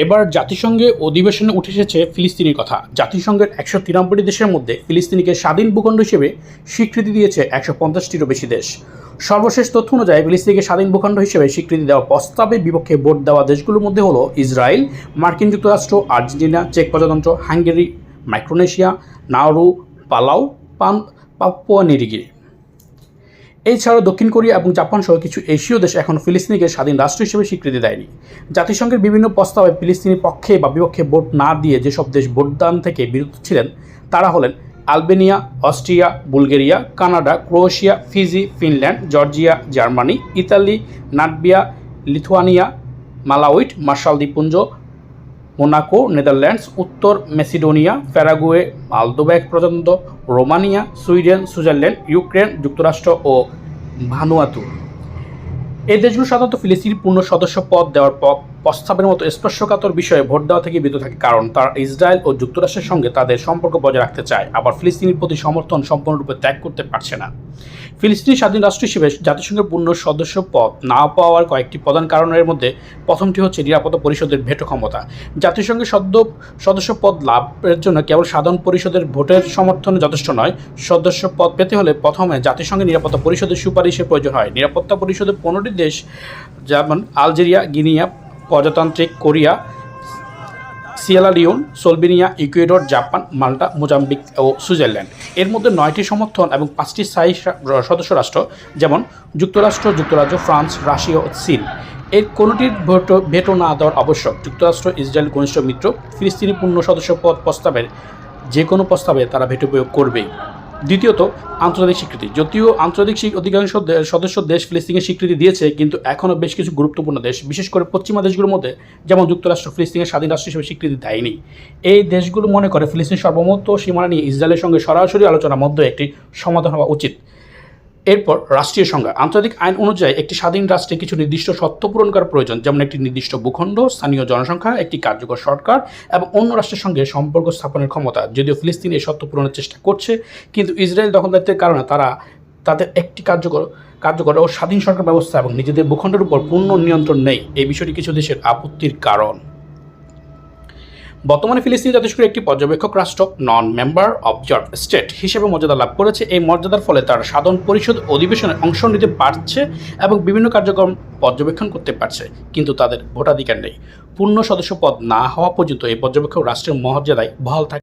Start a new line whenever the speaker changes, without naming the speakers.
এবার জাতিসংঘে অধিবেশনে উঠে এসেছে ফিলিস্তিনির কথা। জাতিসংঘের 193 দেশের মধ্যে ফিলিস্তিনিকে স্বাধীন ভূখণ্ড হিসেবে স্বীকৃতি দিয়েছে 150টিরও বেশি দেশ। সর্বশেষ তথ্য অনুযায়ী ফিলিস্তিনিকে স্বাধীন ভূখণ্ড হিসেবে স্বীকৃতি দেওয়া প্রস্তাবের বিপক্ষে ভোট দেওয়া দেশগুলোর মধ্যে হলো ইসরায়েল, মার্কিন যুক্তরাষ্ট্র, আর্জেন্টিনা, চেক প্রজাতন্ত্র, Hungary, Micronesia, Nauru, Palau, Papua New Guinea. এছাড়াও দক্ষিণ কোরিয়া এবং জাপান সহ কিছু এশীয় দেশ এখন ফিলিস্তিনিকে স্বাধীন রাষ্ট্র হিসেবে স্বীকৃতি দেয়নি। জাতিসংঘের বিভিন্ন প্রস্তাবে ফিলিস্তিনির পক্ষে বা বিপক্ষে ভোট না দিয়ে যেসব দেশ ভোটদান থেকে বিরত ছিলেন তারা হলেন Albania, Austria, Bulgaria, Canada, Croatia, Fiji, Finland, Georgia, Germany, Italy, Latvia, Lithuania, Malawi, Marshall দ্বীপপুঞ্জ, মোনাকো, নেদারল্যান্ডস, উত্তর মেসিডোনিয়া, প্যারাগুয়ে, মলদোভা প্রজাতন্ত্র, রোমানিয়া, সুইডেন, সুইজারল্যান্ড, ইউক্রেন, যুক্তরাষ্ট্র ও ভানুয়াতু। এই দেশগুলো সাধারণত ফিলিস্তিনি পূর্ণ সদস্য পদ দেওয়ার প্রস্তাবের মতো স্পর্শকাতর বিষয়ে ভোট দেওয়া থেকে বিরত থাকে, কারণ তারা ইসরায়েল ও যুক্তরাষ্ট্রের সঙ্গে তাদের সম্পর্ক বজায় রাখতে চায়, আবার ফিলিস্তিনির প্রতি সমর্থন সম্পূর্ণরূপে ত্যাগ করতে পারছে না। ফিলিস্তিনি স্বাধীন রাষ্ট্র হিসেবে জাতিসংঘের পূর্ণ সদস্য পদ না পাওয়ার কয়েকটি প্রধান কারণের মধ্যে প্রথমটি হচ্ছে নিরাপত্তা পরিষদের ভেটো ক্ষমতা। জাতিসংঘের সদস্য পদ লাভের জন্য কেবল সাধারণ পরিষদের ভোটের সমর্থন যথেষ্ট নয়। সদস্য পদ পেতে হলে প্রথমে জাতিসংঘের নিরাপত্তা পরিষদের সুপারিশের প্রয়োজন হয়। নিরাপত্তা পরিষদের 15টি দেশ যেমন আলজেরিয়া, গিনিয়া, প্রজাতান্ত্রিক Korea, Sierra Leone, Slovenia, Ecuador, Japan, Malta, Mozambique ও সুইজারল্যান্ড। এর মধ্যে 9টি সমর্থন এবং 5টি স্থায়ী সদস্য রাষ্ট্র যেমন যুক্তরাষ্ট্র, যুক্তরাজ্য, ফ্রান্স, রাশিয়া ও চীন। এর কোনোটির ভেটো না দেওয়ার আবশ্যক। যুক্তরাষ্ট্র ইসরায়েল ঘনিষ্ঠ মিত্র। ফিলিস্তিনি পূর্ণ সদস্য পদ প্রস্তাবের যে কোনো প্রস্তাবে তারা ভেটো প্রয়োগ করবেই। দ্বিতীয়ত, আন্তর্জাতিক স্বীকৃতি। যদিও আন্তর্জাতিক অধিকাংশ সদস্য দেশ ফিলিস্তিনের স্বীকৃতি দিয়েছে, কিন্তু এখনও বেশ কিছু গুরুত্বপূর্ণ দেশ, বিশেষ করে পশ্চিমা দেশগুলোর মধ্যে যেমন যুক্তরাষ্ট্র, ফিলিস্তিনের স্বাধীন রাষ্ট্র হিসেবে স্বীকৃতি দেয়নি। এই দেশগুলো মনে করে ফিলিস্তিনের সার্বভৌমত্ব সীমানা নিয়ে ইসরায়েলের সঙ্গে সরাসরি আলোচনার মধ্যে একটি সমাধান হওয়া উচিত। এরপর রাষ্ট্রীয় সংজ্ঞা। আন্তর্জাতিক আইন অনুযায়ী একটি স্বাধীন রাষ্ট্রে কিছু নির্দিষ্ট শর্ত পূরণ করার প্রয়োজন, যেমন একটি নির্দিষ্ট ভূখণ্ড, স্থানীয় জনসংখ্যা, একটি কার্যকর সরকার এবং অন্য রাষ্ট্রের সঙ্গে সম্পর্ক স্থাপনের ক্ষমতা। যদিও ফিলিস্তিন এই শর্ত পূরণের চেষ্টা করছে, কিন্তু ইসরায়েল দখলদারিত্বের কারণে তারা তাদের একটি কার্যকর ও স্বাধীন সরকার ব্যবস্থা এবং নিজেদের ভূখণ্ডের উপর পূর্ণ নিয়ন্ত্রণ নেই। এই বিষয়টি কিছু দেশের আপত্তির কারণ। বর্তমানে ফিলিস্তিন জাতিসংঘের একটি পর্যবেক্ষক রাষ্ট্র, নন মেম্বার অবজার্ভ স্টেট হিসেবে মর্যাদা লাভ করেছে। এই মর্যাদার ফলে তারা সাধারণ পরিষদ অধিবেশনে অংশ নিতে পারছে এবং বিভিন্ন কার্যক্রম পর্যবেক্ষণ করতে পারছে, কিন্তু তাদের ভোটাধিকার নেই। পূর্ণ সদস্য পদ না হওয়া পর্যন্ত এই পর্যবেক্ষক রাষ্ট্রের মর্যাদায় বহাল থাকে।